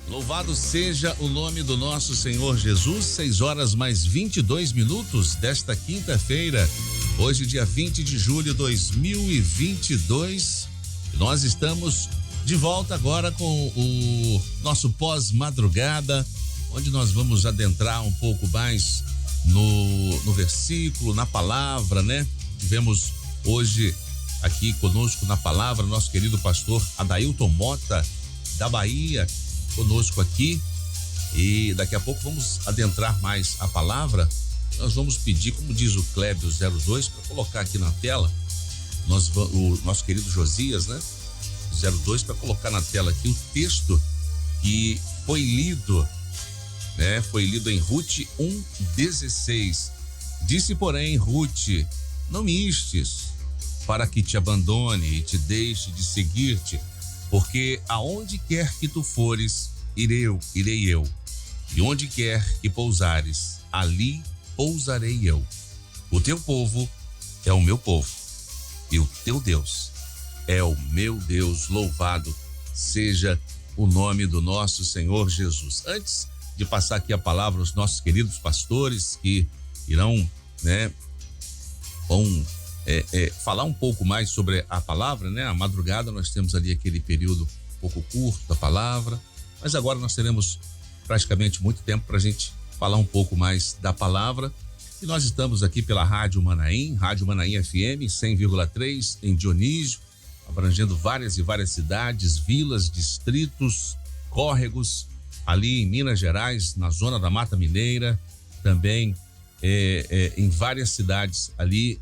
Louvado seja o nome do nosso Senhor Jesus, 6h mais 22 desta quinta-feira, hoje dia 20 de julho de 2022. Nós estamos de volta agora com o nosso pós-madrugada, onde nós vamos adentrar um pouco mais no versículo, na palavra, né? Tivemos hoje aqui conosco na palavra nosso querido pastor Adailton Mota, da Bahia, conosco aqui, e daqui a pouco vamos adentrar mais a palavra. Nós vamos pedir, como diz o Clébio 02, para colocar aqui na tela, o nosso querido Josias, né? 02, para colocar na tela aqui o texto que foi lido, né? Foi lido em Ruth 1:16. Disse, porém, Ruth: não me istes para que te abandone e te deixe de seguir-te, porque aonde quer que tu fores, irei eu, e onde quer que pousares, ali pousarei eu. O teu povo é o meu povo, e o teu Deus é o meu Deus. Louvado seja o nome do nosso Senhor Jesus. Antes de passar aqui a palavra aos nossos queridos pastores que irão, né, falar um pouco mais sobre a palavra, né? A madrugada nós temos ali aquele período um pouco curto da palavra, mas agora nós teremos praticamente muito tempo para a gente falar um pouco mais da palavra. E nós estamos aqui pela Rádio Manaim FM 100,3 em Dionísio, abrangendo várias e várias cidades, vilas, distritos, córregos, ali em Minas Gerais, na zona da Mata Mineira, também em várias cidades ali.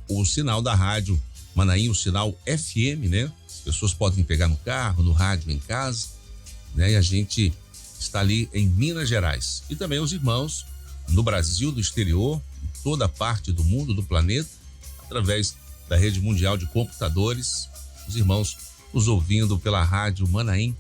O sinal da Rádio Manaim, o sinal FM, né? As pessoas podem pegar no carro, no rádio, em casa, né? E a gente está ali em Minas Gerais. E também os irmãos no Brasil, no exterior, em toda parte do mundo, do planeta, através da Rede Mundial de Computadores, os irmãos nos ouvindo pela Rádio Manaim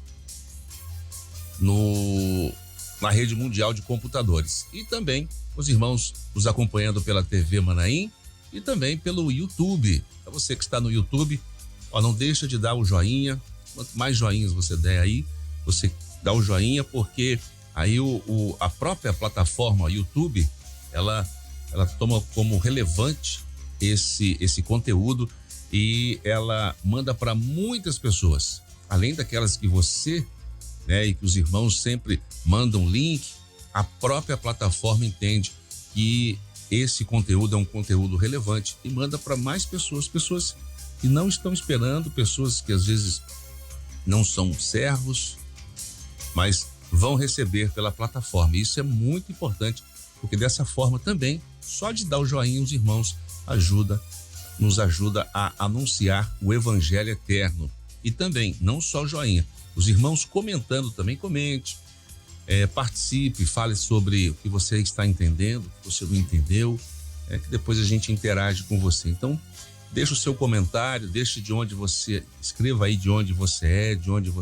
na Rede Mundial de Computadores. E também os irmãos nos acompanhando pela TV Manaim e também pelo YouTube. Para você que está no YouTube, não deixa de dar o joinha. Quanto mais joinhas você der aí, você dá o joinha, porque aí a própria plataforma YouTube, ela toma como relevante esse conteúdo e ela manda para muitas pessoas, além daquelas que você, né, e que os irmãos sempre mandam link. A própria plataforma entende que esse conteúdo é um conteúdo relevante e manda para mais pessoas que não estão esperando, pessoas que às vezes não são servos, mas vão receber pela plataforma. Isso é muito importante, porque dessa forma também, só de dar o joinha, os irmãos nos ajuda a anunciar o evangelho eterno. E também, não só o joinha, os irmãos comentando também, comente, participe, fale sobre o que você está entendendo, o que você não entendeu, que depois a gente interage com você. Então, deixa o seu comentário, escreva aí de onde você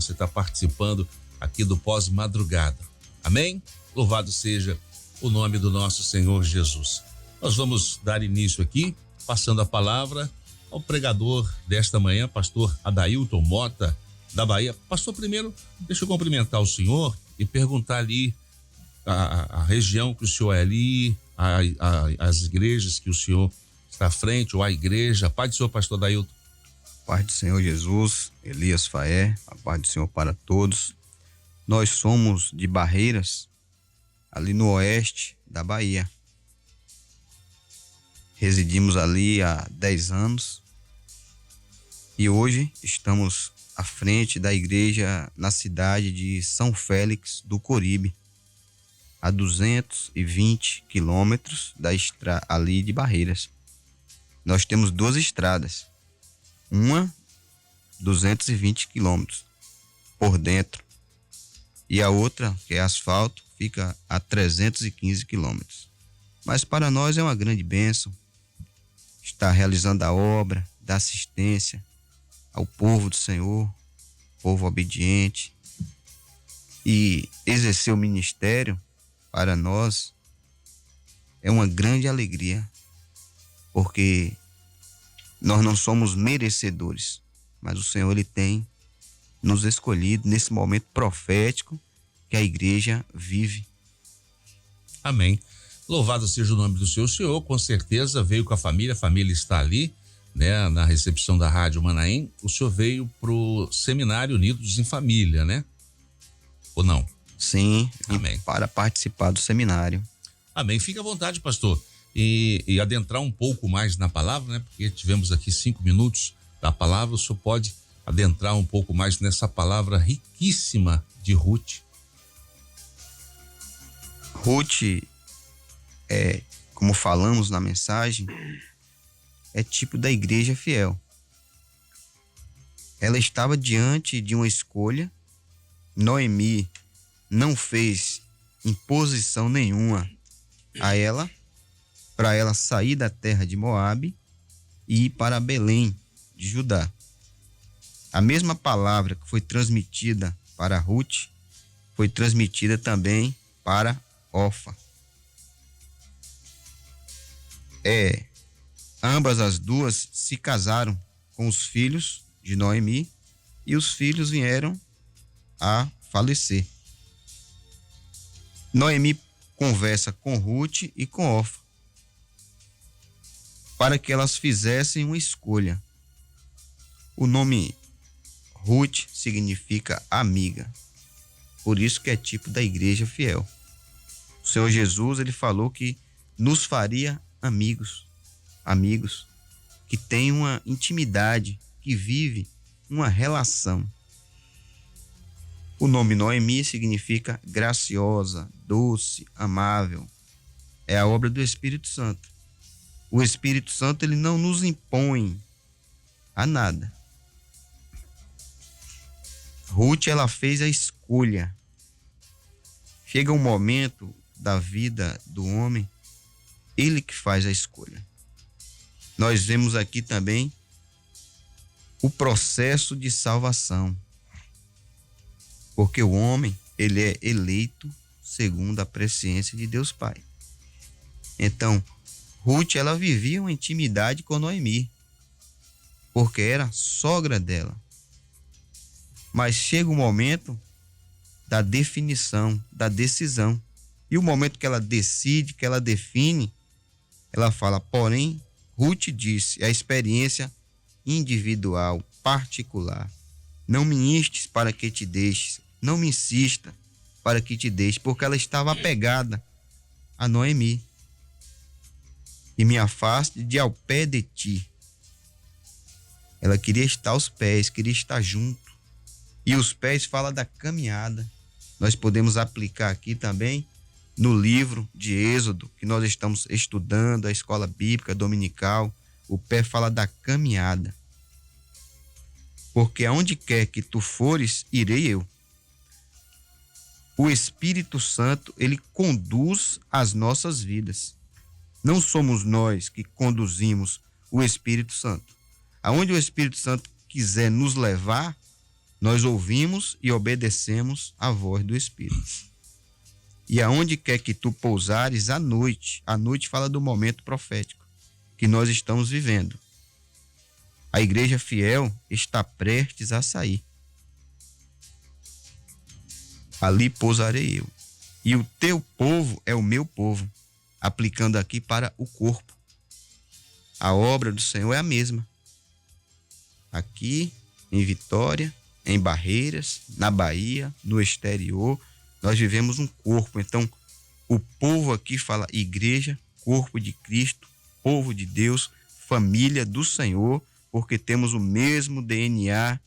está participando aqui do pós-madrugada. Amém? Louvado seja o nome do nosso Senhor Jesus. Nós vamos dar início aqui, passando a palavra ao pregador desta manhã, pastor Adailton Mota, da Bahia. Pastor, primeiro, deixa eu cumprimentar o senhor e perguntar ali a região que o senhor é ali, as igrejas que o senhor está à frente, ou a igreja. Paz do Senhor, pastor Adailton. Paz do Senhor Jesus, Elias Faé, a paz do Senhor para todos. Nós somos de Barreiras, ali no oeste da Bahia. Residimos ali há 10 anos e hoje estamos à frente da igreja na cidade de São Félix do Coribe, a 220 quilômetros ali de Barreiras. Nós temos 2 estradas, uma 220 quilômetros por dentro e a outra, que é asfalto, fica a 315 quilômetros. Mas para nós é uma grande bênção estar realizando a obra da assistência ao povo do Senhor, povo obediente, e exercer o ministério. Para nós é uma grande alegria, porque nós não somos merecedores, mas o Senhor, Ele tem nos escolhido nesse momento profético que a igreja vive. Amém. Louvado seja o nome do Senhor, com certeza veio com a família está ali, né, na recepção da Rádio Manaim. O senhor veio pro Seminário Unidos em Família, né? Ou não? Sim, amém. Para participar do seminário. Amém. Fique à vontade, pastor, e adentrar um pouco mais na palavra, né? Porque tivemos aqui 5 minutos da palavra, o senhor pode adentrar um pouco mais nessa palavra riquíssima de Ruth. Ruth, como falamos na mensagem, é tipo da igreja fiel. Ela estava diante de uma escolha. Noemi não fez imposição nenhuma a ela, para ela sair da terra de Moabe e ir para Belém de Judá. A mesma palavra que foi transmitida para Ruth foi transmitida também para Orfa. Ambas as duas se casaram com os filhos de Noemi e os filhos vieram a falecer. Noemi conversa com Ruth e com Orfa para que elas fizessem uma escolha. O nome Ruth significa amiga, por isso que é tipo da igreja fiel. O Senhor Jesus, ele falou que nos faria amigos que têm uma intimidade, que vive uma relação. O nome Noemi significa graciosa, doce, amável. É a obra do Espírito Santo. O Espírito Santo, ele não nos impõe a nada. Ruth, ela fez a escolha. Chega um momento da vida do homem, ele que faz a escolha. Nós vemos aqui também o processo de salvação. Porque o homem, ele é eleito segundo a presciência de Deus Pai. Então, Ruth, ela vivia uma intimidade com Noemi, porque era sogra dela. Mas chega o momento da definição, da decisão. E o momento que ela decide, que ela define, ela fala, porém, Ruth disse, a experiência individual, particular. Não me instes para que te deixes, não me insista para que te deixe, porque ela estava apegada a Noemi. E me afaste de ao pé de ti. Ela queria estar aos pés, queria estar junto. E os pés fala da caminhada. Nós podemos aplicar aqui também no livro de Êxodo, que nós estamos estudando, a escola bíblica dominical. O pé fala da caminhada. Porque aonde quer que tu fores, irei eu. O Espírito Santo, ele conduz as nossas vidas. Não somos nós que conduzimos o Espírito Santo. Aonde o Espírito Santo quiser nos levar, nós ouvimos e obedecemos a voz do Espírito. E aonde quer que tu pousares, à noite fala do momento profético que nós estamos vivendo. A igreja fiel está prestes a sair. Ali pousarei eu. E o teu povo é o meu povo. Aplicando aqui para o corpo. A obra do Senhor é a mesma. Aqui, em Vitória, em Barreiras, na Bahia, no exterior, nós vivemos um corpo. Então, o povo aqui fala igreja, corpo de Cristo, povo de Deus, família do Senhor, porque temos o mesmo DNA,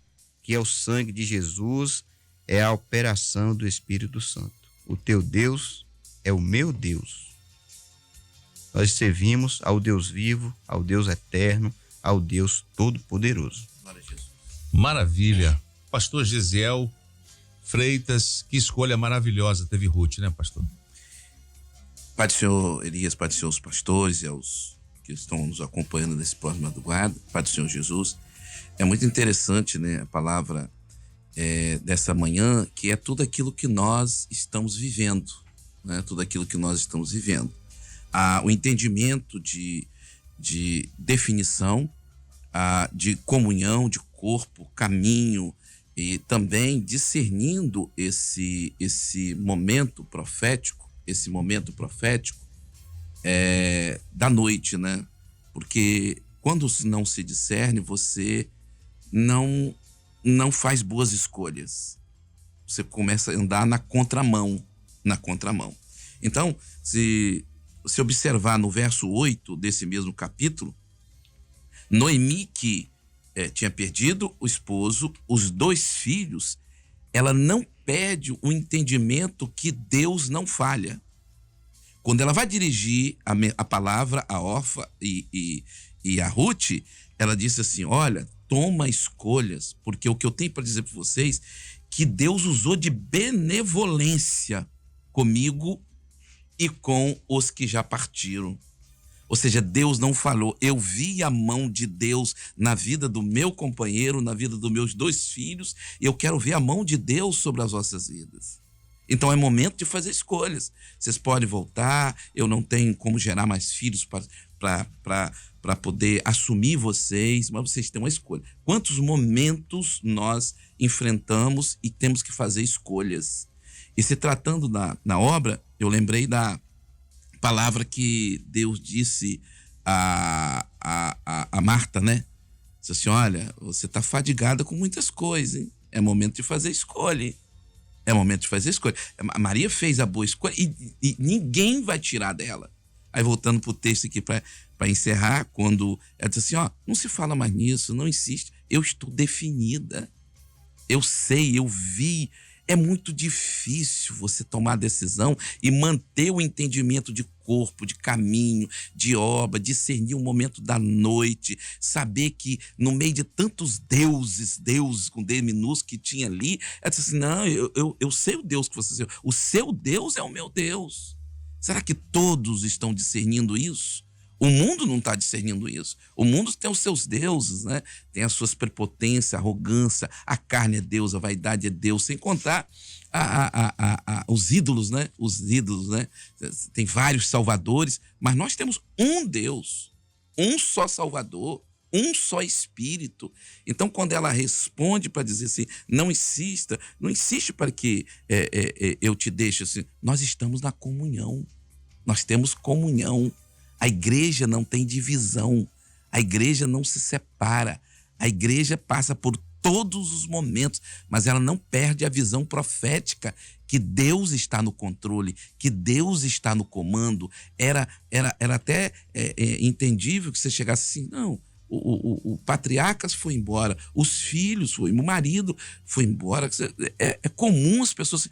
que é o sangue de Jesus, é a operação do Espírito Santo. O teu Deus é o meu Deus. Nós servimos ao Deus vivo, ao Deus eterno, ao Deus todo-poderoso. Maravilha. Pastor Gesiel Freitas, que escolha maravilhosa teve Ruth, né, pastor? Pai do Senhor Elias, Pai do Senhor os pastores e aos que estão nos acompanhando nesse pós-madrugada, Pai do Senhor Jesus. É muito interessante, né, a palavra dessa manhã, que é tudo aquilo que nós estamos vivendo, né? Tudo aquilo que nós estamos vivendo. O entendimento de definição, de comunhão, de corpo, caminho, E também discernindo esse momento profético, da noite, né? Porque quando não se discerne, você não faz boas escolhas. Você começa a andar na contramão. Então, se observar no verso 8 desse mesmo capítulo, Noemi, que tinha perdido o esposo, os 2 filhos, ela não perde o entendimento que Deus não falha. Quando ela vai dirigir a palavra a Orfa e a Ruth, ela disse assim: olha, toma escolhas, porque o que eu tenho para dizer para vocês, que Deus usou de benevolência comigo e com os que já partiram. Ou seja, Deus não falou. Eu vi a mão de Deus na vida do meu companheiro, na vida dos meus 2 filhos, e eu quero ver a mão de Deus sobre as vossas vidas. Então é momento de fazer escolhas. Vocês podem voltar, eu não tenho como gerar mais filhos para poder assumir vocês, mas vocês têm uma escolha. Quantos momentos nós enfrentamos e temos que fazer escolhas? E se tratando na obra, eu lembrei da palavra que Deus disse a Marta, né? Disse assim: olha, você está fadigada com muitas coisas, hein? É momento de fazer escolha, hein? É momento de fazer escolha. A Maria fez a boa escolha e ninguém vai tirar dela. Aí, voltando para o texto aqui para encerrar, quando ela diz assim: ó, não se fala mais nisso, não insiste. Eu estou definida. Eu sei, eu vi. É muito difícil você tomar a decisão e manter o entendimento de corpo, de caminho, de obra, discernir o momento da noite, saber que no meio de tantos deuses com D minúsculo que tinha ali, ela disse assim: não, eu sei o Deus que você sei. O seu Deus é o meu Deus. Será que todos estão discernindo isso? O mundo não está discernindo isso. O mundo tem os seus deuses, né? Tem as suas prepotências, arrogância, a carne é Deus, a vaidade é Deus, sem contar os ídolos, né? Os ídolos, né? Tem vários salvadores, mas nós temos um Deus, um só Salvador, um só Espírito. Então, quando ela responde para dizer assim: não insiste para que eu te deixe assim. Nós estamos na comunhão, nós temos comunhão. A igreja não tem divisão, a igreja não se separa, a igreja passa por todos os momentos, mas ela não perde a visão profética que Deus está no controle, que Deus está no comando. Era até entendível que você chegasse assim: não, o patriarcas foi embora, os filhos o marido foi embora. É comum as pessoas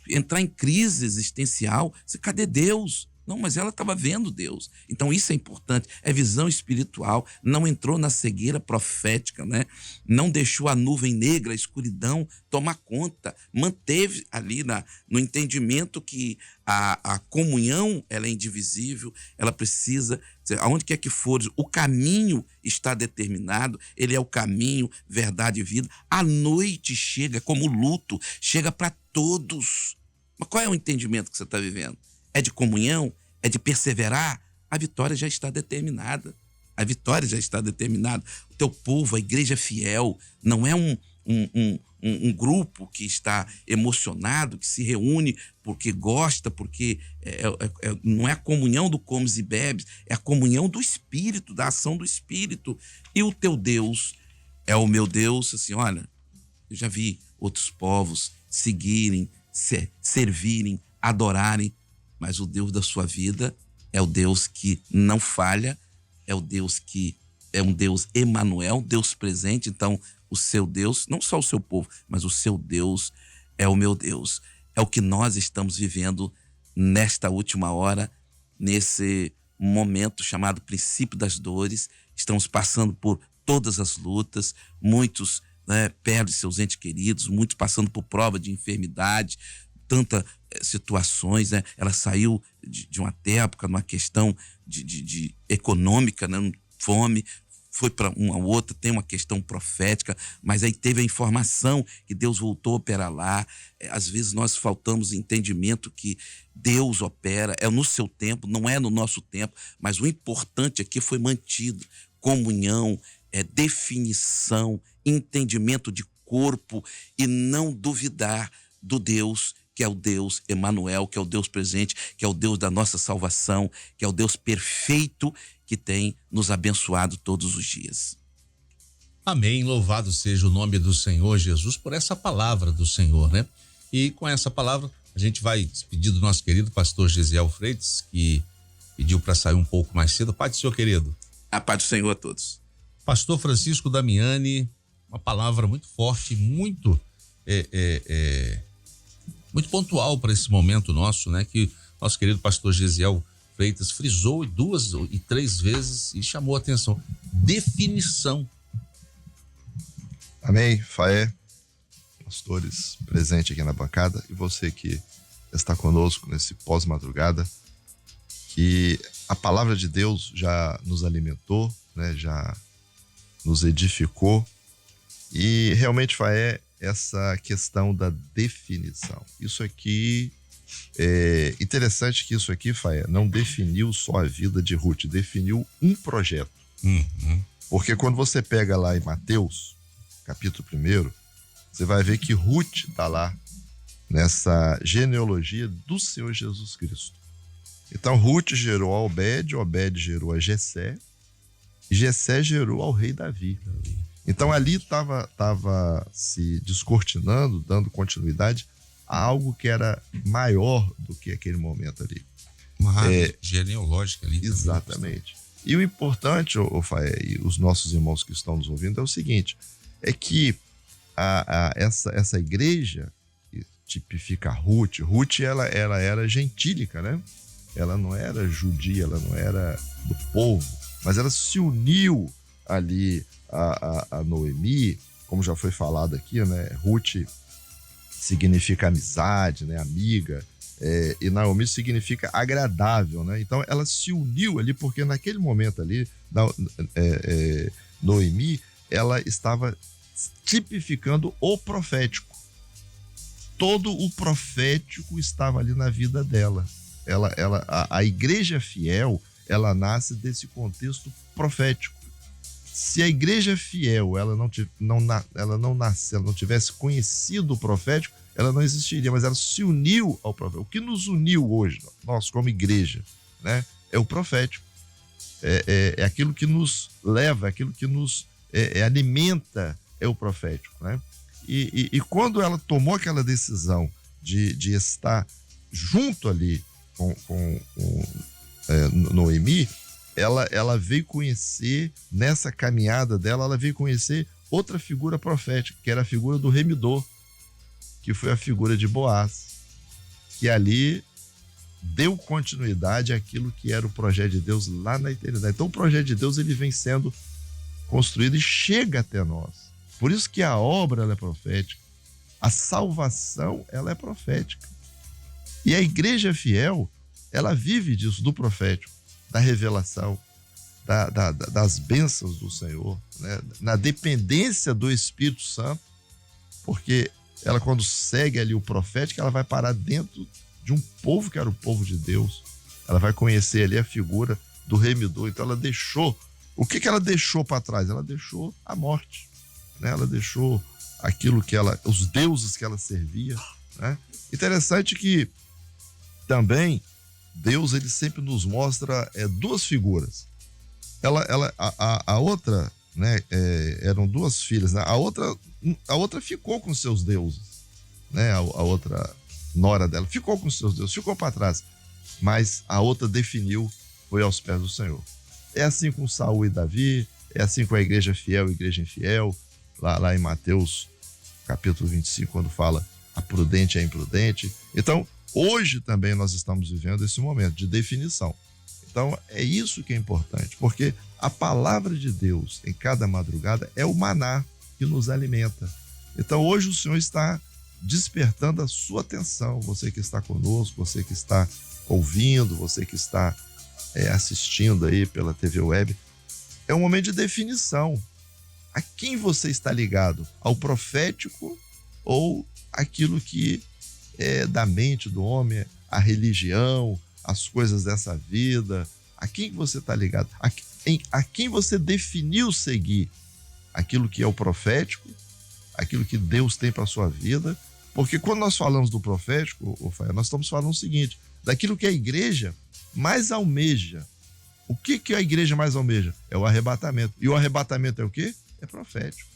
entrar em crise existencial. Cadê Deus? Não, mas ela estava vendo Deus. Então isso é importante, é visão espiritual. Não entrou na cegueira profética, né? Não deixou a nuvem negra, a escuridão tomar conta. Manteve ali no entendimento que a comunhão ela é indivisível, ela precisa, aonde quer que for, o caminho está determinado, ele é o caminho, verdade e vida. A noite chega como luto, chega para todos. Mas qual é o entendimento que você está vivendo? É de comunhão? É de perseverar? A vitória já está determinada. A vitória já está determinada. O teu povo, a igreja fiel, não é um grupo que está emocionado, que se reúne porque gosta, porque não é a comunhão do comes e bebes, é a comunhão do Espírito, da ação do Espírito. E o teu Deus é o meu Deus. Assim, olha, eu já vi outros povos seguirem, servirem, adorarem, mas o Deus da sua vida é o Deus que não falha, é o Deus que é um Deus Emanuel, Deus presente. Então, o seu Deus, não só o seu povo, mas o seu Deus é o meu Deus. É o que nós estamos vivendo nesta última hora, nesse momento chamado princípio das dores. Estamos passando por todas as lutas, muitos perdem seus entes queridos, muitos passando por prova de enfermidade, tantas situações, né? Ela saiu de uma época, numa questão de econômica, né? Fome, foi para uma outra, tem uma questão profética, mas aí teve a informação que Deus voltou a operar lá. Às vezes nós faltamos entendimento que Deus opera, é no seu tempo, não é no nosso tempo, mas o importante aqui foi mantido: comunhão, definição, entendimento de corpo e não duvidar do Deus que é o Deus Emanuel, que é o Deus presente, que é o Deus da nossa salvação, que é o Deus perfeito que tem nos abençoado todos os dias. Amém, louvado seja o nome do Senhor Jesus por essa palavra do Senhor, né? E com essa palavra a gente vai despedir do nosso querido pastor Gesiel Freitas, que pediu para sair um pouco mais cedo. Pai do Senhor querido. A paz do Senhor a todos. Pastor Francisco Damiani, uma palavra muito forte, muito muito pontual para esse momento nosso, né? Que nosso querido pastor Gesiel Freitas frisou 2 e 3 vezes e chamou a atenção. Definição. Amém, Faé, pastores presentes aqui na bancada e você que está conosco nesse pós-madrugada, que a palavra de Deus já nos alimentou, né? Já nos edificou e realmente, Faé, essa questão da definição. Isso aqui é interessante que isso aqui, Faé, não definiu só a vida de Ruth, definiu um projeto. Porque quando você pega lá em Mateus, capítulo 1, você vai ver que Ruth está lá nessa genealogia do Senhor Jesus Cristo. Então Ruth gerou a Obed, Obed gerou a Jessé, e Jessé gerou ao rei Davi. Então ali estava se descortinando, dando continuidade a algo que era maior do que aquele momento ali. Uma árvore genealógica ali. Exatamente. E o importante, Faé, e os nossos irmãos que estão nos ouvindo, é o seguinte, é que essa igreja que tipifica Ruth, ela era gentílica, né? Ela não era judia, ela não era do povo, mas ela se uniu ali a Noemi, como já foi falado aqui, né? Ruth significa amizade, né? Amiga, e Naomi significa agradável, né? Então ela se uniu ali porque naquele momento ali, Noemi, ela estava tipificando o profético. Todo o profético estava ali na vida dela. A igreja fiel, ela nasce desse contexto profético. Se a igreja fiel ela não tivesse conhecido o profético, ela não existiria, mas ela se uniu ao profético. O que nos uniu hoje, nós como igreja, né, é o profético. É aquilo que nos leva, aquilo que nos alimenta, é o profético, né? E quando ela tomou aquela decisão de estar junto ali com Noemi, ela veio conhecer, nessa caminhada dela, ela veio conhecer outra figura profética, que era a figura do remidor, que foi a figura de Boaz, que ali deu continuidade àquilo que era o projeto de Deus lá na eternidade. Então o projeto de Deus ele vem sendo construído e chega até nós. Por isso que a obra ela é profética, a salvação ela é profética. E a igreja fiel, ela vive disso, do profético, da revelação, das bênçãos do Senhor, né? Na dependência do Espírito Santo, porque ela quando segue ali o profético, ela vai parar dentro de um povo que era o povo de Deus. Ela vai conhecer ali a figura do remidor. Então ela deixou, o que ela deixou para trás? Ela deixou a morte, né? Ela deixou aquilo que os deuses que ela servia, né? Interessante que também Deus ele sempre nos mostra duas figuras. A outra, né, eram duas filhas, né? A outra ficou com seus deuses, né? A outra nora dela ficou com seus deuses, ficou para trás, mas a outra definiu, foi aos pés do Senhor. É assim com Saul e Davi, é assim com a igreja fiel e igreja infiel, lá em Mateus capítulo 25, quando fala a prudente e a imprudente. Então, hoje também nós estamos vivendo esse momento de definição. Então, é isso que é importante, porque a palavra de Deus em cada madrugada é o maná que nos alimenta. Então, hoje o Senhor está despertando a sua atenção, você que está conosco, você que está ouvindo, você que está assistindo aí pela TV Web. É um momento de definição. A quem você está ligado? Ao profético ou aquilo que é da mente do homem, a religião, as coisas dessa vida? A quem você está ligado? A quem você definiu seguir? Aquilo que é o profético, aquilo que Deus tem para a sua vida. Porque quando nós falamos do profético, Fael, nós estamos falando o seguinte, daquilo que a igreja mais almeja. O que a igreja mais almeja? É o arrebatamento. E o arrebatamento é o quê? É profético.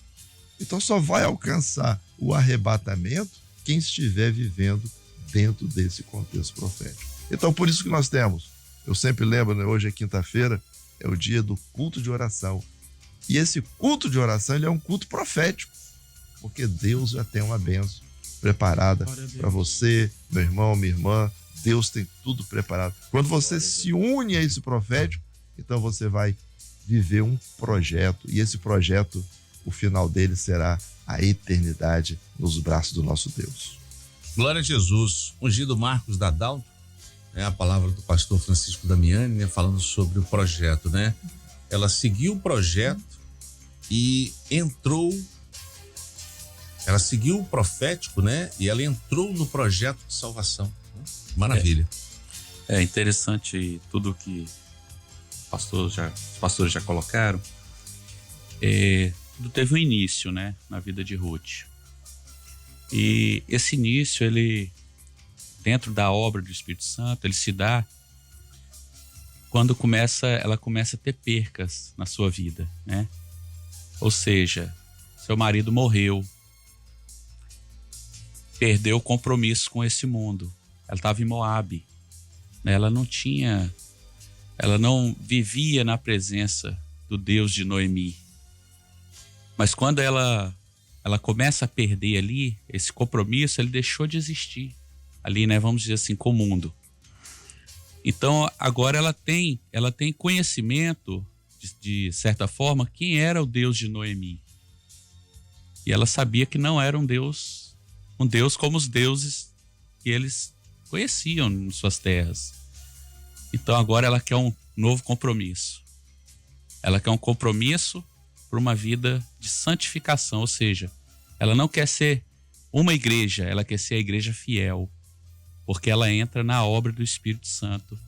Então só vai alcançar o arrebatamento quem estiver vivendo dentro desse contexto profético. Então por isso que nós temos, eu sempre lembro, né, hoje é quinta-feira, é o dia do culto de oração. E esse culto de oração, ele é um culto profético, porque Deus já tem uma bênção preparada para você, meu irmão, minha irmã. Deus tem tudo preparado. Quando você se une a esse profético, então você vai viver um projeto, e esse projeto, o final dele será a eternidade nos braços do nosso Deus. Glória a Jesus. Ungido Marcos Dadalto, a palavra do pastor Francisco Damiani, né, falando sobre o projeto, né? Ela seguiu o projeto e ela seguiu o profético, né? E ela entrou no projeto de salvação. Maravilha. É interessante tudo que os pastores já colocaram. Tudo teve um início, né, na vida de Ruth. E esse início, ele, dentro da obra do Espírito Santo, ele se dá quando ela começa a ter percas na sua vida, né? Ou seja, seu marido morreu, perdeu o compromisso com esse mundo. Ela estava em Moabe, né? Ela não vivia na presença do Deus de Noemi. Mas quando ela começa a perder ali esse compromisso, ele deixou de existir ali, né? Vamos dizer assim, com o mundo. Então agora ela tem conhecimento de certa forma quem era o Deus de Noemi. E ela sabia que não era um Deus como os deuses que eles conheciam em suas terras. Então agora ela quer um novo compromisso. Ela quer um compromisso para uma vida de santificação, ou seja, ela não quer ser uma igreja, ela quer ser a igreja fiel, porque ela entra na obra do Espírito Santo.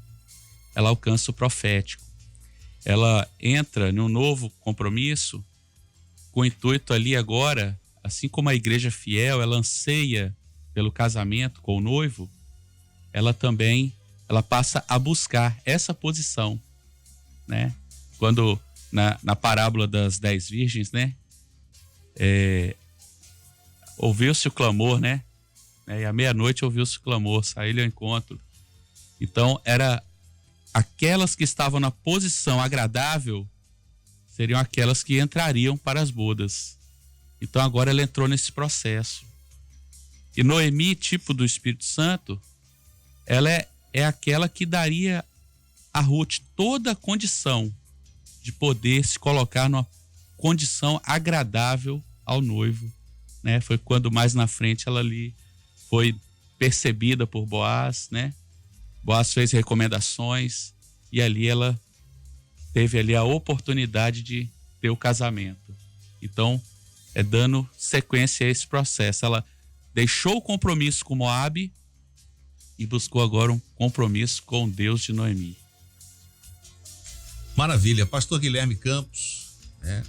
Ela alcança o profético. Ela entra num novo compromisso com o intuito ali agora, assim como a igreja fiel, ela anseia pelo casamento com o noivo, ela passa a buscar essa posição, né? Quando na parábola das 10 virgens, né? Ouviu-se o clamor, né? E à meia-noite ouviu-se o clamor, saiu ao encontro. Então, era aquelas que estavam na posição agradável, seriam aquelas que entrariam para as bodas. Então, agora ela entrou nesse processo. E Noemi, tipo do Espírito Santo, ela é aquela que daria a Ruth toda a condição de poder se colocar numa condição agradável ao noivo, né? Foi quando mais na frente ela ali foi percebida por Boaz, né? Boaz fez recomendações e ali ela teve ali a oportunidade de ter o casamento. Então, dando sequência a esse processo. Ela deixou o compromisso com Moabe e buscou agora um compromisso com o Deus de Noemi. Maravilha. Pastor Guilherme Campos, né?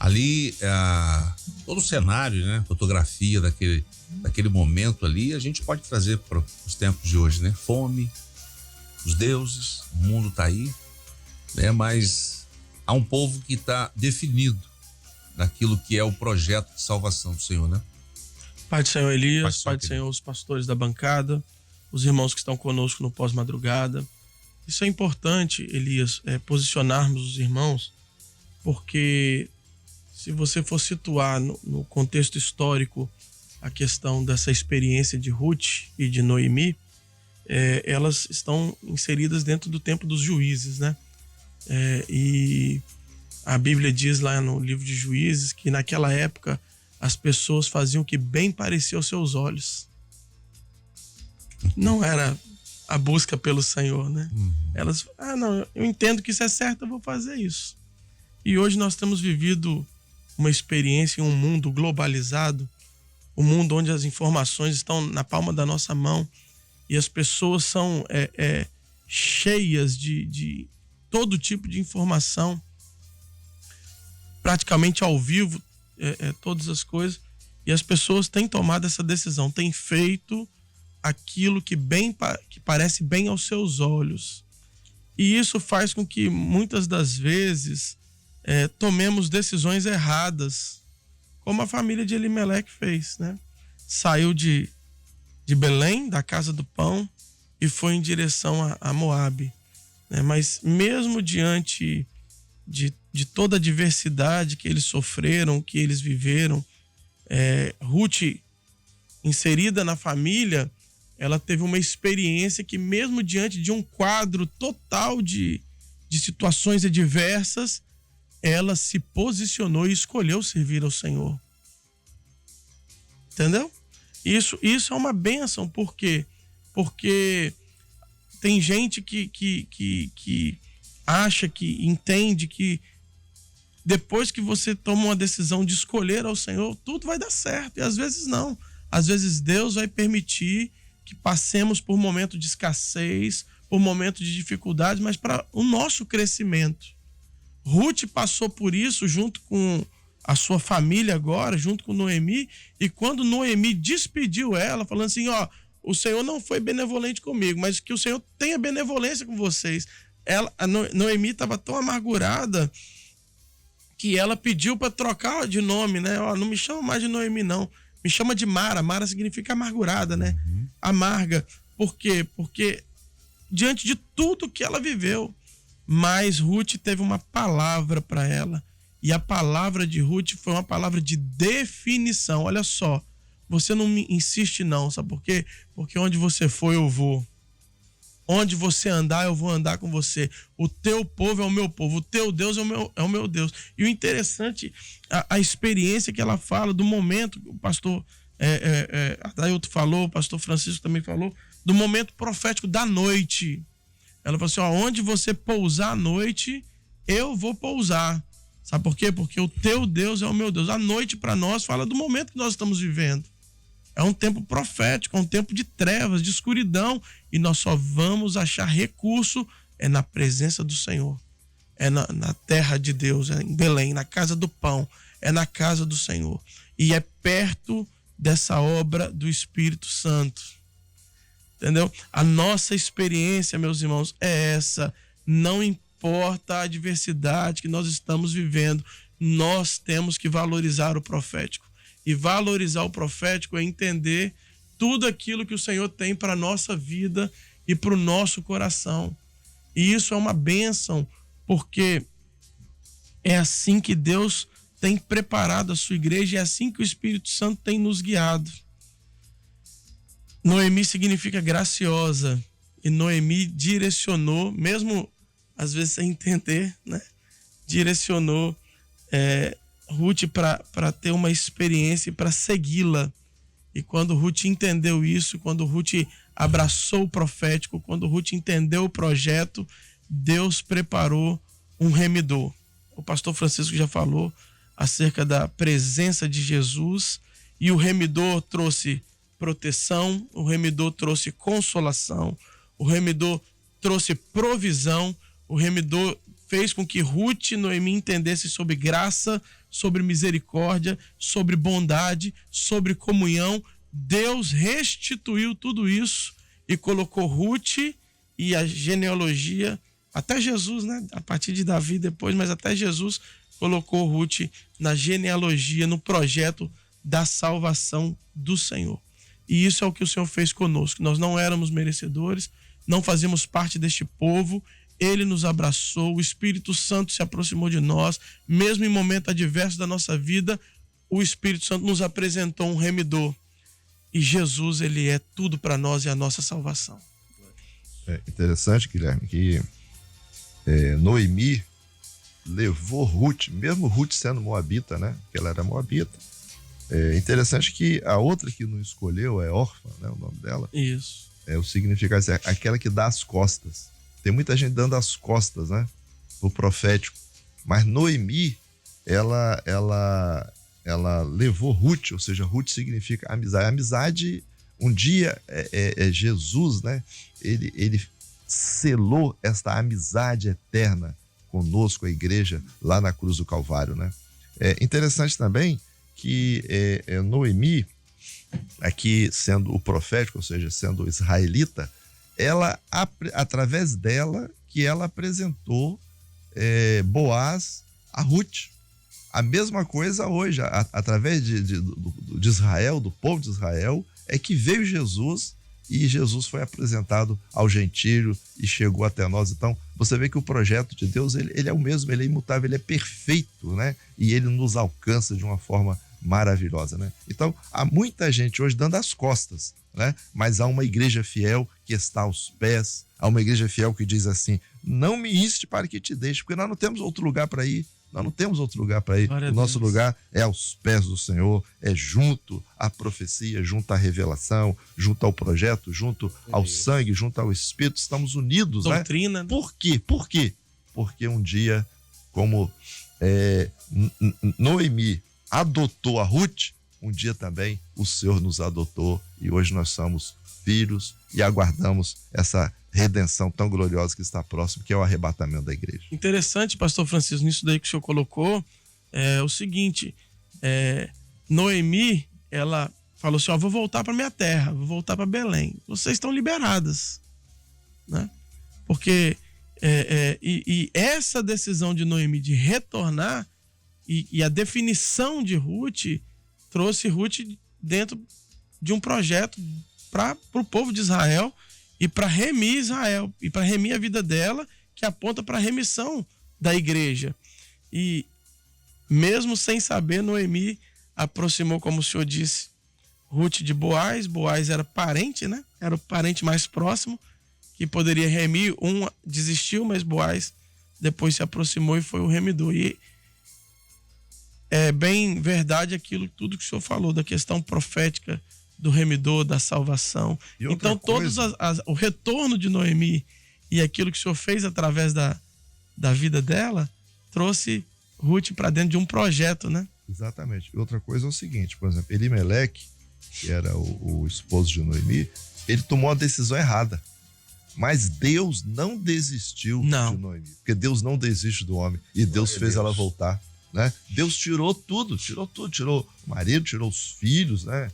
Ali, todo o cenário, né? Fotografia daquele momento ali, a gente pode trazer para os tempos de hoje, né? Fome, os deuses, o mundo está aí, né? Mas há um povo que está definido naquilo que é o projeto de salvação do Senhor, né? Pai do Senhor Elias, Pai do Senhor, os pastores da bancada, os irmãos que estão conosco no pós-madrugada. Isso é importante, Elias, posicionarmos os irmãos, porque se você for situar no contexto histórico a questão dessa experiência de Ruth e de Noemi, elas estão inseridas dentro do tempo dos juízes, né? E a Bíblia diz lá no livro de Juízes que naquela época as pessoas faziam o que bem parecia aos seus olhos. Não era a busca pelo Senhor, né? Elas, não, eu entendo que isso é certo, eu vou fazer isso. E hoje nós temos vivido uma experiência em um mundo globalizado, um mundo onde as informações estão na palma da nossa mão e as pessoas são cheias de todo tipo de informação, praticamente ao vivo, todas as coisas. E as pessoas têm tomado essa decisão, têm feito aquilo que parece bem aos seus olhos. E isso faz com que muitas das vezes tomemos decisões erradas, como a família de Elimeleque fez, né? Saiu de Belém, da casa do pão, e foi em direção a Moabe, né? Mas mesmo diante de toda a adversidade que eles sofreram, que eles viveram, Ruth, inserida na família, ela teve uma experiência que, mesmo diante de um quadro total de situações adversas, ela se posicionou e escolheu servir ao Senhor. Entendeu? Isso é uma bênção. Por quê? Porque tem gente que acha, que entende que depois que você toma uma decisão de escolher ao Senhor, tudo vai dar certo. E às vezes não. Às vezes Deus vai permitir que passemos por momentos de escassez, por momentos de dificuldade, mas para o nosso crescimento. Ruth passou por isso junto com a sua família agora, junto com Noemi, e quando Noemi despediu ela, falando assim, o Senhor não foi benevolente comigo, mas que o Senhor tenha benevolência com vocês. A Noemi estava tão amargurada que ela pediu para trocar de nome, né? Não me chama mais de Noemi, não. Me chama de Mara. Mara significa amargurada, né? Amarga. Por quê? Porque diante de tudo que ela viveu, mas Ruth teve uma palavra para ela. E a palavra de Ruth foi uma palavra de definição. Olha só, você não me insiste não, sabe por quê? Porque onde você for, eu vou. Onde você andar, eu vou andar com você. O teu povo é o meu povo. O teu Deus é o meu Deus. E o interessante, a experiência que ela fala do momento, o pastor Adailton falou, o pastor Francisco também falou, do momento profético da noite. Ela falou assim, onde você pousar à noite, eu vou pousar. Sabe por quê? Porque o teu Deus é o meu Deus. A noite para nós fala do momento que nós estamos vivendo. É um tempo profético, é um tempo de trevas, de escuridão. E nós só vamos achar recurso na presença do Senhor. É na terra de Deus, é em Belém, na casa do pão. É na casa do Senhor. E é perto dessa obra do Espírito Santo. Entendeu? A nossa experiência, meus irmãos, é essa. Não importa a adversidade que nós estamos vivendo, nós temos que valorizar o profético. E valorizar o profético é entender tudo aquilo que o Senhor tem para a nossa vida e para o nosso coração. E isso é uma bênção, porque é assim que Deus tem preparado a sua igreja, é assim que o Espírito Santo tem nos guiado. Noemi significa graciosa, e Noemi direcionou, mesmo às vezes sem entender, né? Direcionou Ruth para ter uma experiência e para segui-la. E quando Ruth entendeu isso, quando Ruth abraçou o profético, quando Ruth entendeu o projeto, Deus preparou um remidor. O pastor Francisco já falou acerca da presença de Jesus, e o remidor trouxe proteção, o remidor trouxe consolação, o remidor trouxe provisão, o remidor fez com que Ruth e Noemi entendessem sobre graça, sobre misericórdia, sobre bondade, sobre comunhão. Deus restituiu tudo isso e colocou Ruth e a genealogia, até Jesus, né? A partir de Davi depois, mas até Jesus colocou Ruth na genealogia, no projeto da salvação do Senhor. E isso é o que o Senhor fez conosco. Nós não éramos merecedores, não fazíamos parte deste povo. Ele nos abraçou, o Espírito Santo se aproximou de nós, mesmo em momento adverso da nossa vida, o Espírito Santo nos apresentou um remidor. E Jesus, ele é tudo para nós e a nossa salvação. É interessante, Guilherme, que Noemi levou Ruth, mesmo Ruth sendo moabita, né? Porque ela era moabita. É interessante que a outra que não escolheu é órfã, né? O nome dela. Isso. O significado é aquela que dá as costas. Tem muita gente dando as costas, né? Pro profético. Mas Noemi, ela levou Ruth, ou seja, Ruth significa amizade. Amizade, um dia, Jesus, né? Ele selou esta amizade eterna conosco, a igreja, lá na cruz do Calvário, né? É interessante também que Noemi, aqui sendo o profético, ou seja, sendo israelita, ela, através dela, que ela apresentou Boaz a Ruth. A mesma coisa hoje, através de Israel, do povo de Israel, é que veio Jesus, e Jesus foi apresentado ao gentílio e chegou até nós. Então, você vê que o projeto de Deus, ele é o mesmo, ele é imutável, ele é perfeito, né? E ele nos alcança de uma forma maravilhosa, né? Então, há muita gente hoje dando as costas, né? Mas há uma igreja fiel que está aos pés, há uma igreja fiel que diz assim: não me inste para que te deixe, porque nós não temos outro lugar para ir. Nós não temos outro lugar para ir. O nosso lugar é aos pés do Senhor, é junto à profecia, junto à revelação, junto ao projeto, junto ao sangue, junto ao Espírito. Estamos unidos, doutrina, né? Por quê? Por quê? Porque um dia, como Noemi adotou a Ruth, um dia também o Senhor nos adotou e hoje nós somos filhos e aguardamos essa redenção tão gloriosa que está próximo, que é o arrebatamento da igreja. Interessante, pastor Francisco, nisso daí que o senhor colocou, é o seguinte, Noemi, ela falou assim: vou voltar para minha terra, vou voltar para Belém. Vocês estão liberadas, né? Porque e essa decisão de Noemi de retornar e a definição de Ruth trouxe Ruth dentro de um projeto para o povo de Israel e para remir Israel, e para remir a vida dela, que aponta para a remissão da igreja. E mesmo sem saber, Noemi aproximou, como o senhor disse, Ruth de Boaz. Boaz era parente, né? Era o parente mais próximo, que poderia remir. Um desistiu, mas Boaz depois se aproximou e foi o remidor. E é bem verdade tudo que o senhor falou, da questão profética do remidor, da salvação. Então, o retorno de Noemi e aquilo que o senhor fez através da vida dela trouxe Ruth para dentro de um projeto, né? Exatamente. Outra coisa é o seguinte, por exemplo, Elimeleque, que era o esposo de Noemi, ele tomou a decisão errada. Mas Deus não desistiu de Noemi, porque Deus não desiste do homem, e Deus fez ela voltar, né? Deus tirou tudo, tirou o marido, tirou os filhos, né?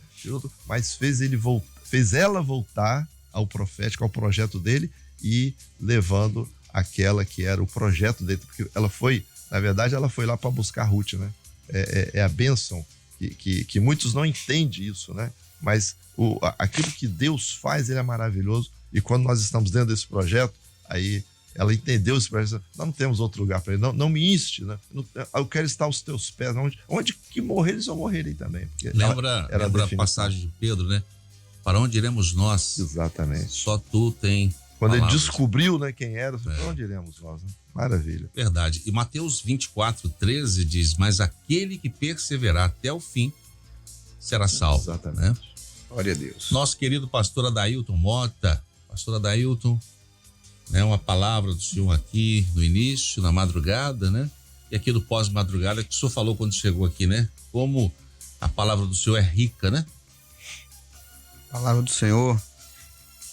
Mas fez ela voltar ao profético, ao projeto dele, e levando aquela que era o projeto dele, porque ela foi, na verdade, ela foi lá para buscar Ruth, né? É a bênção que muitos não entendem isso, né? Mas aquilo que Deus faz, ele é maravilhoso, e quando nós estamos dentro desse projeto, aí ela entendeu esse projeto. Nós não temos outro lugar para ir, não me inste, né? Eu quero estar aos teus pés, onde que morrer, eles vão morrer aí também. Lembra a passagem de Pedro, né? Para onde iremos nós? Exatamente. Só tu tem Quando palavras. Ele descobriu, né, quem era, para onde iremos nós? Né? Maravilha. Verdade. E Mateus 24:13 diz: mas aquele que perseverar até o fim será salvo. Exatamente. Né? Glória a Deus. Nosso querido pastor Adailton Mota. Pastor Adailton, né, uma palavra do senhor aqui no início, na madrugada, né? E aqui do pós-madrugada, que o senhor falou quando chegou aqui, né? Como a palavra do senhor é rica, né? A palavra do Senhor,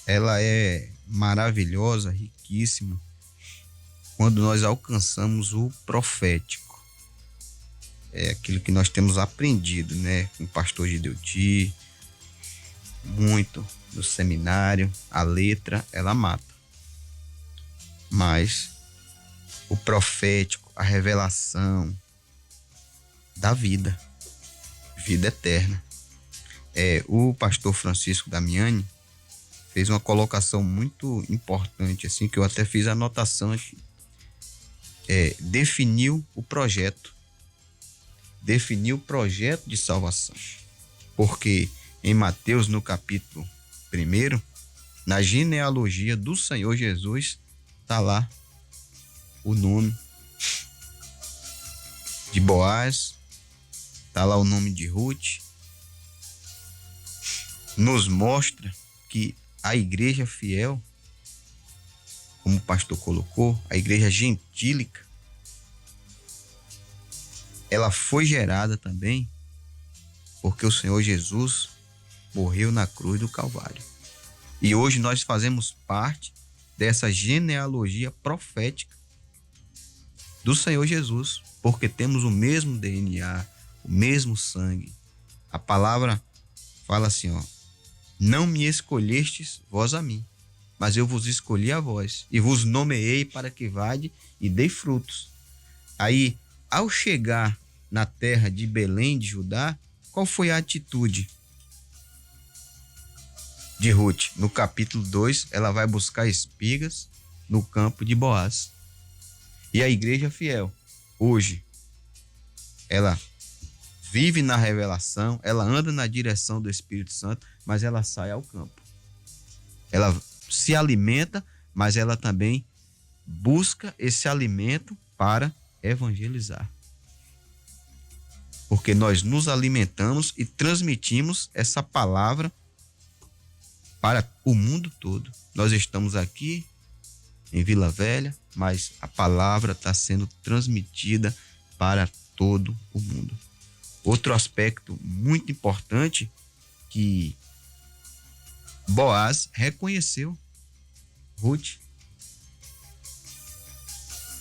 ela é maravilhosa, riquíssima, quando nós alcançamos o profético. É aquilo que nós temos aprendido, né? Com o pastor Gideuti, muito no seminário. A letra, ela mata. Mas o profético, a revelação da vida eterna. O pastor Francisco Damiani fez uma colocação muito importante, assim, que eu até fiz a anotação aqui. Definiu o projeto. Definiu o projeto de salvação. Porque em Mateus, no capítulo 1, na genealogia do Senhor Jesus, está lá o nome de Boaz, está lá o nome de Ruth. Nos mostra que a igreja fiel, como o pastor colocou, a igreja gentílica, ela foi gerada também porque o Senhor Jesus morreu na cruz do Calvário. E hoje nós fazemos parte dessa genealogia profética do Senhor Jesus, porque temos o mesmo DNA, o mesmo sangue. A palavra fala assim, ó: não me escolhestes vós a mim, mas eu vos escolhi a vós, e vos nomeei para que vade e dei frutos. Aí, ao chegar na terra de Belém de Judá, qual foi a atitude de Ruth? No capítulo 2, ela vai buscar espigas no campo de Boaz. E a igreja fiel, hoje, ela vive na revelação, ela anda na direção do Espírito Santo, mas ela sai ao campo. Ela se alimenta, mas ela também busca esse alimento para evangelizar. Porque nós nos alimentamos e transmitimos essa palavra para o mundo todo. Nós estamos aqui em Vila Velha, mas a palavra está sendo transmitida para todo o mundo. Outro aspecto muito importante que Boaz reconheceu Ruth.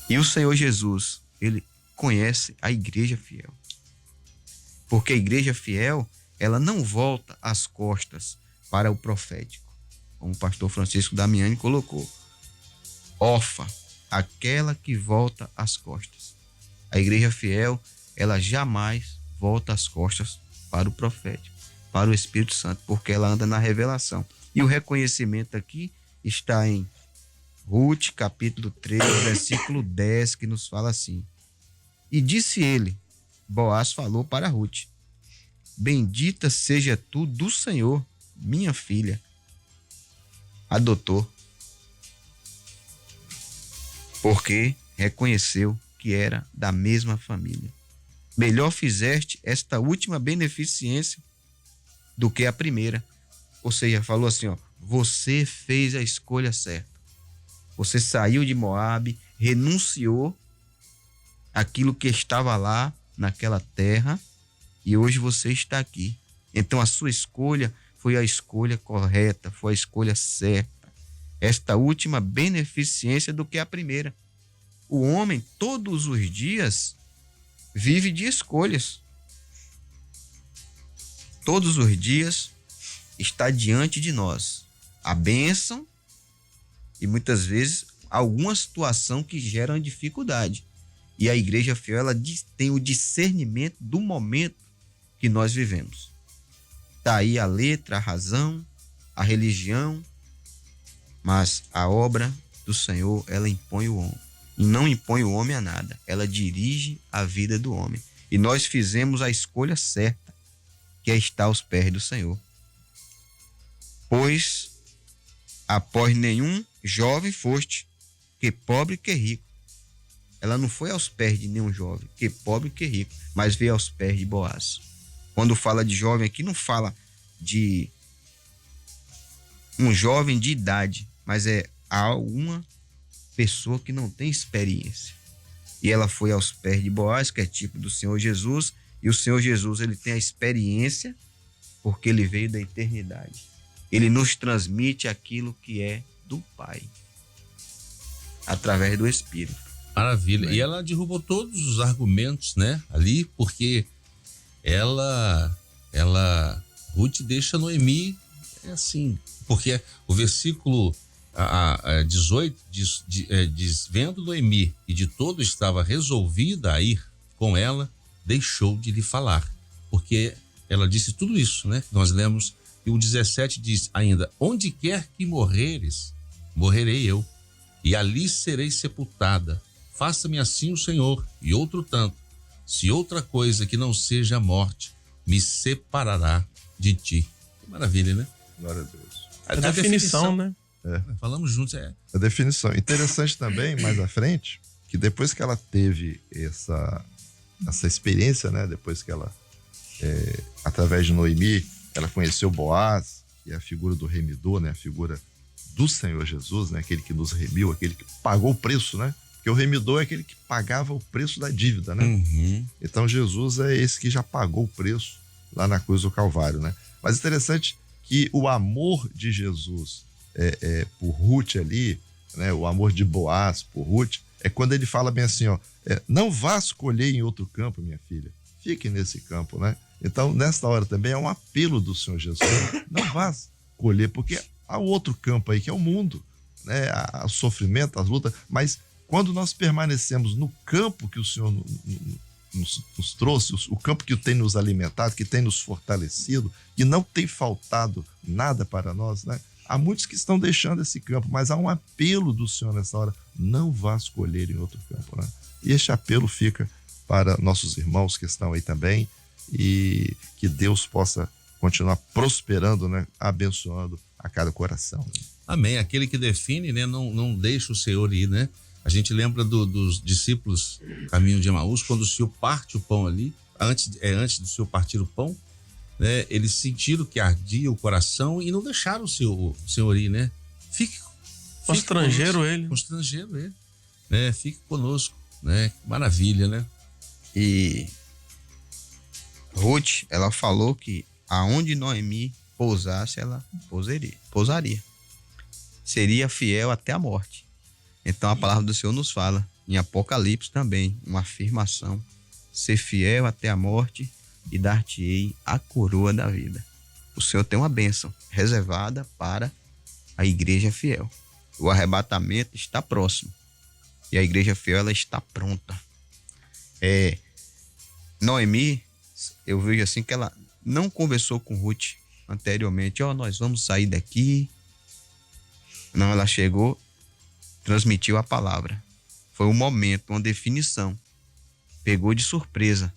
E o Senhor Jesus, ele conhece a igreja fiel. Porque a igreja fiel, ela não volta as costas para o profético, como o pastor Francisco Damiani colocou. Órfã, aquela que volta as costas. A igreja fiel, ela jamais volta as costas para o profético, para o Espírito Santo, porque ela anda na revelação. E o reconhecimento aqui está em Ruth, capítulo 3, versículo 10, que nos fala assim: e disse ele, Boaz falou para Ruth: bendita seja tu do Senhor, minha filha. Adotou, porque reconheceu que era da mesma família. Melhor fizeste esta última beneficência do que a primeira. Ou seja, falou assim, ó: você fez a escolha certa. Você saiu de Moabe, renunciou aquilo que estava lá naquela terra e hoje você está aqui. Então a sua escolha foi a escolha correta, foi a escolha certa. Esta última beneficência do que a primeira. O homem todos os dias vive de escolhas. Todos os dias está diante de nós a bênção e muitas vezes alguma situação que gera uma dificuldade. E a igreja fiel, ela tem o discernimento do momento que nós vivemos. Está aí a letra, a razão, a religião, mas a obra do Senhor, ela impõe o homem. E não impõe o homem a nada, ela dirige a vida do homem. E nós fizemos a escolha certa, que é estar aos pés do Senhor. Pois após nenhum jovem foste, que pobre que rico. Ela não foi aos pés de nenhum jovem, que pobre que rico, mas veio aos pés de Boaz. Quando fala de jovem aqui, não fala de um jovem de idade, mas é alguma pessoa que não tem experiência. E ela foi aos pés de Boaz, que é tipo do Senhor Jesus, e o Senhor Jesus, ele tem a experiência porque ele veio da eternidade. Ele nos transmite aquilo que é do Pai, através do Espírito. Maravilha. E ela derrubou todos os argumentos, né, ali, porque Ruth deixa Noemi, assim, porque o versículo 18 diz, vendo Noemi e de todo estava resolvida a ir com ela, deixou de lhe falar, porque ela disse tudo isso, né, que nós lemos. E o 17 diz ainda: onde quer que morreres, morrerei eu, e ali serei sepultada. Faça-me assim o Senhor, e outro tanto, se outra coisa que não seja a morte me separará de ti. Que maravilha, né? Glória a Deus. A definição, né? Falamos juntos, A definição. Interessante também, mais à frente, que depois que ela teve essa experiência, né? Depois que ela, através de Noemi, ela conheceu Boaz, que é a figura do remidor, né? A figura do Senhor Jesus, né? Aquele que nos remiu, aquele que pagou o preço, né? Porque o remidor é aquele que pagava o preço da dívida, né? Uhum. Então Jesus é esse que já pagou o preço lá na cruz do Calvário, né? Mas interessante que o amor de Jesus por Ruth ali, né? O amor de Boaz por Ruth, é quando ele fala bem assim, ó: não vá colher em outro campo, minha filha. fique nesse campo, né? Então, nesta hora também é um apelo do Senhor Jesus. Não vá colher, porque há outro campo aí que é o mundo, né? O sofrimento, as lutas, mas quando nós permanecemos no campo que o Senhor nos trouxe, o campo que tem nos alimentado, que tem nos fortalecido, que não tem faltado nada para nós, né? Há muitos que estão deixando esse campo, mas há um apelo do Senhor nessa hora: não vá escolher em outro campo, né? E este apelo fica para nossos irmãos que estão aí também, e que Deus possa continuar prosperando, né? Abençoando a cada coração. Amém. Aquele que define, né? Não deixa o Senhor ir, né? A gente lembra dos discípulos do caminho de Emaús, quando o Senhor parte o pão ali, antes do Senhor partir o pão, né? Eles sentiram que ardia o coração e não deixaram o Senhor ir, né? Constrangeram ele. Constrangeram ele, né? Fique conosco, né? Que maravilha, né? E Ruth, ela falou que aonde Noemi pousasse, ela pousaria. Seria fiel até a morte. Então a palavra do Senhor nos fala, em Apocalipse também, uma afirmação: ser fiel até a morte e dar-te-ei a coroa da vida. O Senhor tem uma bênção reservada para a igreja fiel. O arrebatamento está próximo e a igreja fiel, ela está pronta. Noemi, eu vejo assim que ela não conversou com Ruth anteriormente: nós vamos sair daqui. Não, ela chegou, transmitiu a palavra. Foi um momento, uma definição. Pegou de surpresa.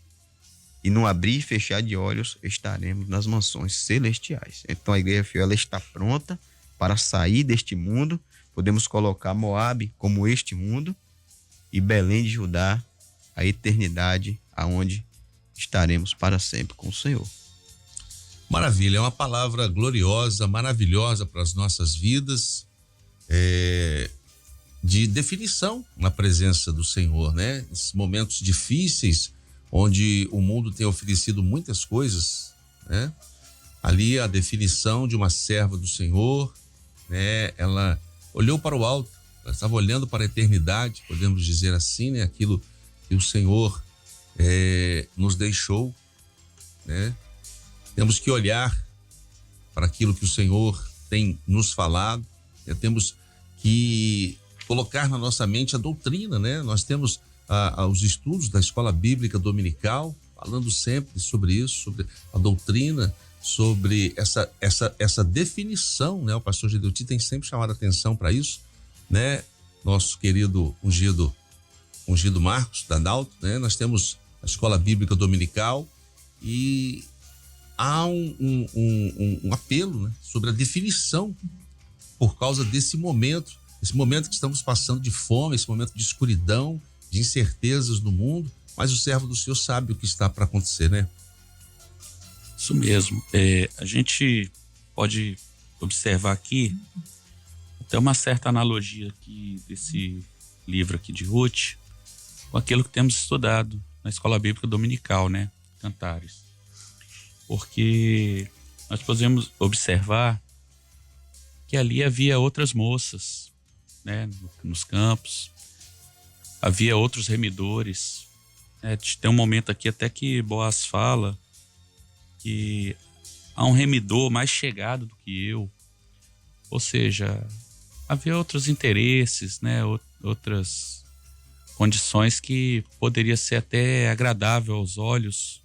E no abrir e fechar de olhos estaremos nas mansões celestiais. Então a igreja fiel, ela está pronta para sair deste mundo. Podemos colocar Moabe como este mundo e Belém de Judá, a eternidade, aonde estaremos para sempre com o Senhor. Maravilha, é uma palavra gloriosa, maravilhosa para as nossas vidas, de definição na presença do Senhor, né? Esses momentos difíceis, onde o mundo tem oferecido muitas coisas, né? Ali a definição de uma serva do Senhor, né? Ela olhou para o alto, ela estava olhando para a eternidade, podemos dizer assim, né? Aquilo que o Senhor nos deixou, né? Temos que olhar para aquilo que o Senhor tem nos falado, né? Temos que colocar na nossa mente a doutrina, né? Nós temos os estudos da Escola Bíblica Dominical, falando sempre sobre isso, sobre a doutrina, sobre essa definição, né? O pastor Gedeuti tem sempre chamado a atenção para isso, né? Nosso querido ungido Marcos, da Dalto, né? Nós temos a Escola Bíblica Dominical e há um apelo, né? Sobre a definição por causa desse momento, esse momento que estamos passando de fome, esse momento de escuridão, de incertezas no mundo, mas o servo do Senhor sabe o que está para acontecer, né? Isso mesmo. A gente pode observar aqui até uma certa analogia aqui desse livro aqui de Ruth com aquilo que temos estudado na Escola Bíblica Dominical, né? Cantares. Porque nós podemos observar que ali havia outras moças, né? Nos campos. Havia outros remidores. Tem um momento aqui até que Boaz fala que há um remidor mais chegado do que eu. Ou seja, havia outros interesses, né? Outras condições que poderia ser até agradável aos olhos.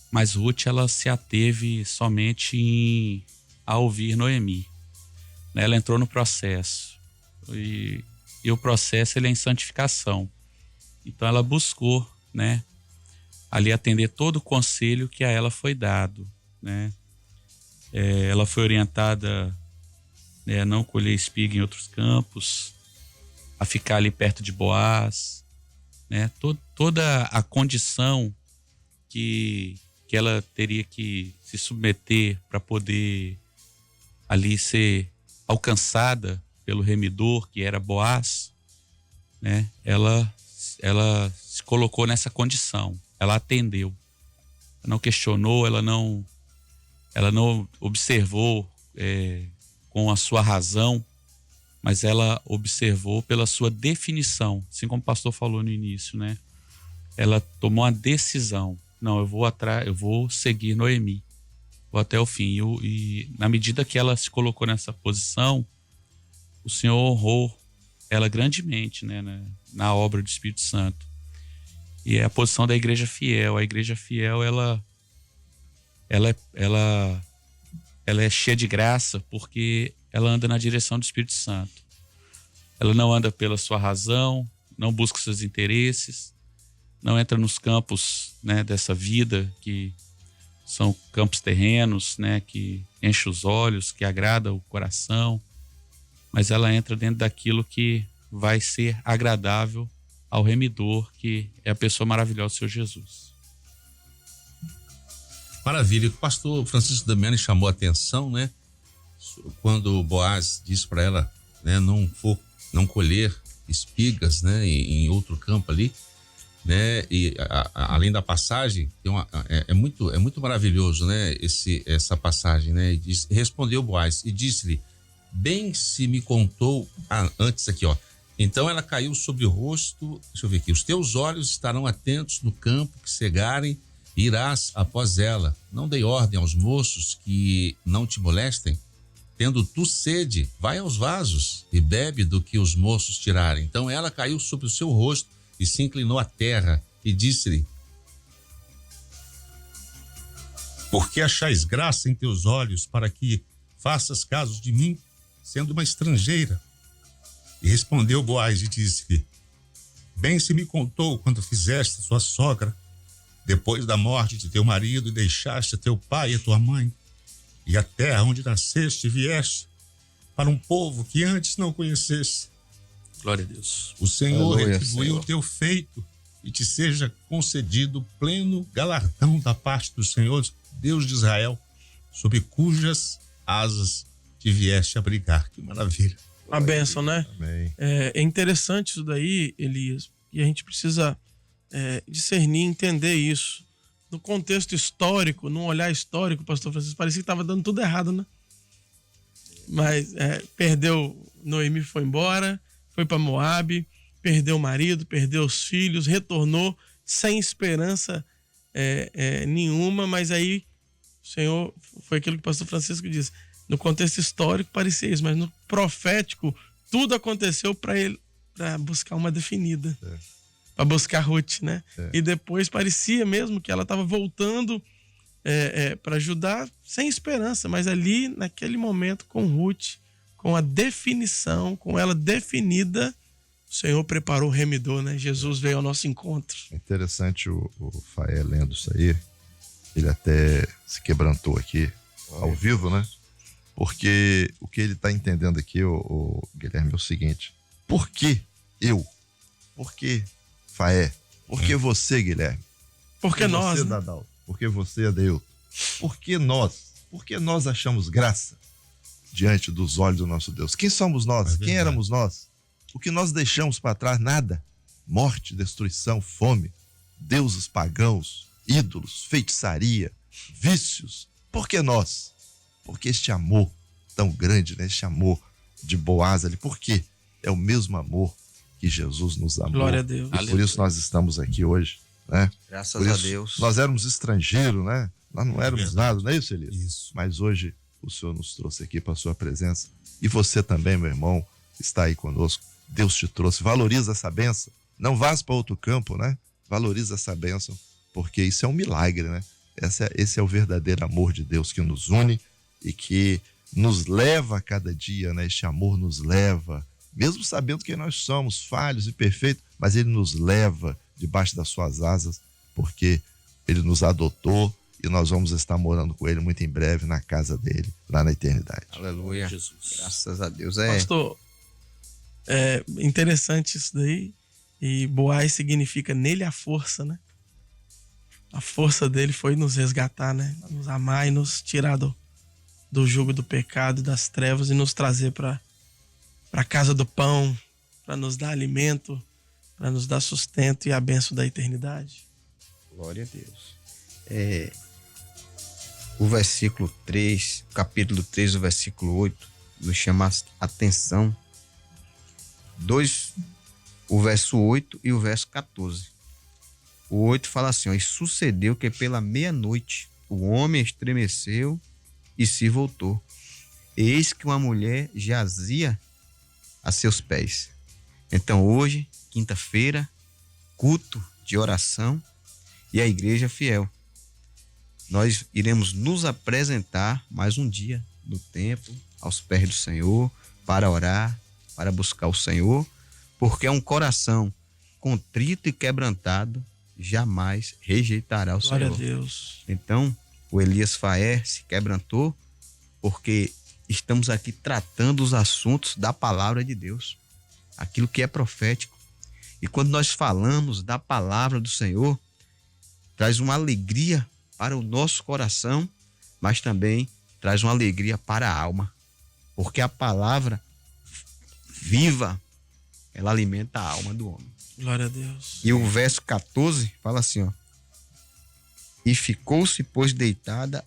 Mas Ruth, ela se ateve somente a ouvir Noemi. Ela entrou no processo. E o processo, ele é em santificação. Então ela buscou, né, ali atender todo o conselho que a ela foi dado, né? Ela foi orientada, né, a não colher espiga em outros campos, a ficar ali perto de Boaz, né? Toda a condição que ela teria que se submeter para poder ali ser alcançada pelo remidor, que era Boaz, né? Ela se colocou nessa condição, ela atendeu, ela não questionou, ela não observou com a sua razão, mas ela observou pela sua definição, assim como o pastor falou no início, né? ela tomou uma decisão. Não, eu vou seguir Noemi. Vou até o fim. E na medida que ela se colocou nessa posição, o Senhor honrou ela grandemente, né, na obra do Espírito Santo. E é a posição da igreja fiel. A igreja fiel, ela é cheia de graça porque ela anda na direção do Espírito Santo. Ela não anda pela sua razão, não busca seus interesses, não entra nos campos, né, dessa vida que são campos terrenos, né, que enche os olhos, que agrada o coração, mas ela entra dentro daquilo que vai ser agradável ao remidor, que é a pessoa maravilhosa do Senhor Jesus. Maravilha. O pastor Francisco Damiani chamou a atenção, né? Quando Boaz disse para ela, né, não colher espigas, né, em outro campo ali, né? E além da passagem, é muito maravilhoso, né? Essa passagem, né? Respondeu Boaz e disse-lhe: bem se me contou antes aqui, ó. Então ela caiu sobre o rosto, deixa eu ver aqui, os teus olhos estarão atentos no campo que cegarem, irás após ela. Não dei ordem aos moços que não te molestem. Tendo tu sede, vai aos vasos e bebe do que os moços tirarem. Então ela caiu sobre o seu rosto e se inclinou à terra e disse-lhe: por que achais graça em teus olhos para que faças caso de mim, sendo uma estrangeira? E respondeu Boaz e disse-lhe: bem se me contou quando fizeste sua sogra, depois da morte de teu marido, e deixaste a teu pai e a tua mãe, e a terra onde nasceste vieste, para um povo que antes não conhecesse. Glória a Deus. O Senhor Aleluia, retribuiu o teu feito e te seja concedido pleno galardão da parte do Senhor, Deus de Israel, sob cujas asas te vieste abrigar. Que maravilha. A bênção, né? Amém. É interessante isso daí, Elias, e a gente precisa discernir, entender isso. No contexto histórico, num olhar histórico, o pastor Francisco, parecia que estava dando tudo errado, né? Mas perdeu, Noemi foi embora, foi para Moabe, perdeu o marido, perdeu os filhos, retornou sem esperança nenhuma, mas aí o Senhor, foi aquilo que o pastor Francisco disse, no contexto histórico parecia isso, mas no profético tudo aconteceu para ele, para buscar uma definida, para buscar Ruth, né? E depois parecia mesmo que ela estava voltando para ajudar sem esperança, mas ali naquele momento com Ruth, com a definição, com ela definida, o Senhor preparou o remidor, né? Jesus veio ao nosso encontro. É interessante o Faé lendo isso aí, ele até se quebrantou aqui ao vivo, né? Porque o que ele está entendendo aqui, o Guilherme, é o seguinte: por que eu? Por que Faé? Por que você, Guilherme? Porque nós, você, né? Dadal? Por que você, Adeilton? Por que nós? Por que nós achamos graça diante dos olhos do nosso Deus? Quem somos nós? Quem éramos nós? O que nós deixamos para trás? Nada. Morte, destruição, fome, deuses pagãos, ídolos, feitiçaria, vícios. Por que nós? Porque este amor tão grande, né? Este amor de Boaz ali, por quê? É o mesmo amor que Jesus nos amou. Glória a Deus. E por isso nós estamos aqui hoje, né? Graças Por a isso, Deus. nós éramos estrangeiros, né? Nós não éramos nada, não é isso, Elias? Isso. Mas hoje o Senhor nos trouxe aqui para a sua presença. E você também, meu irmão, está aí conosco. Deus te trouxe. Valoriza essa bênção. Não vá para outro campo, né? Valoriza essa bênção, porque isso é um milagre, né? Esse é o verdadeiro amor de Deus que nos une e que nos leva a cada dia, né? Este amor nos leva, mesmo sabendo que nós somos falhos e perfeitos, mas ele nos leva debaixo das suas asas, porque ele nos adotou e nós vamos estar morando com ele muito em breve na casa dele, lá na eternidade. Aleluia. Jesus. Graças a Deus. Pastor, é interessante isso daí. E Boaz significa nele a força, né? A força dele foi nos resgatar, né? Nos amar e nos tirar do jugo do pecado e das trevas e nos trazer para a casa do pão, para nos dar alimento, para nos dar sustento e a bênção da eternidade. Glória a Deus. O versículo 3, capítulo 3, o versículo 8, nos chama a atenção. O verso 8 e o verso 14. O 8 fala assim, ó, e sucedeu que pela meia-noite o homem estremeceu e se voltou. Eis que uma mulher jazia a seus pés. Então hoje, quinta-feira, culto de oração e a igreja fiel. Nós iremos nos apresentar mais um dia no templo, aos pés do Senhor, para orar, para buscar o Senhor, porque é um coração contrito e quebrantado jamais rejeitará o Glória Senhor. a Deus. Então, o Elias Faé se quebrantou porque estamos aqui tratando os assuntos da palavra de Deus, aquilo que é profético. E quando nós falamos da palavra do Senhor, traz uma alegria para o nosso coração, mas também traz uma alegria para a alma, porque a palavra viva, ela alimenta a alma do homem. Glória a Deus. E o verso 14 fala assim, ó. E ficou-se, pois, deitada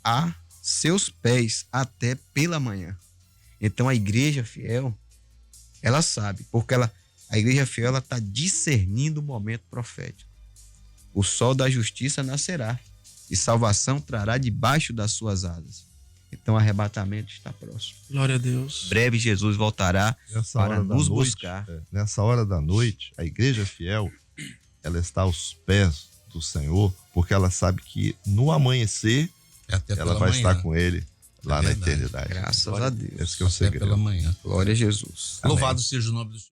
a seus pés até pela manhã. Então a igreja fiel, ela sabe, porque a igreja fiel, ela está discernindo o momento profético. O sol da justiça nascerá e salvação trará debaixo das suas asas. Então o arrebatamento está próximo. Glória a Deus. Breve Jesus voltará para nos buscar. Nessa hora da noite, a igreja fiel, ela está aos pés do Senhor, porque ela sabe que no amanhecer ela vai estar com ele lá na eternidade. Graças a Deus. Esse que é o segredo. Pela manhã. Glória a Jesus. Louvado seja o nome do Senhor.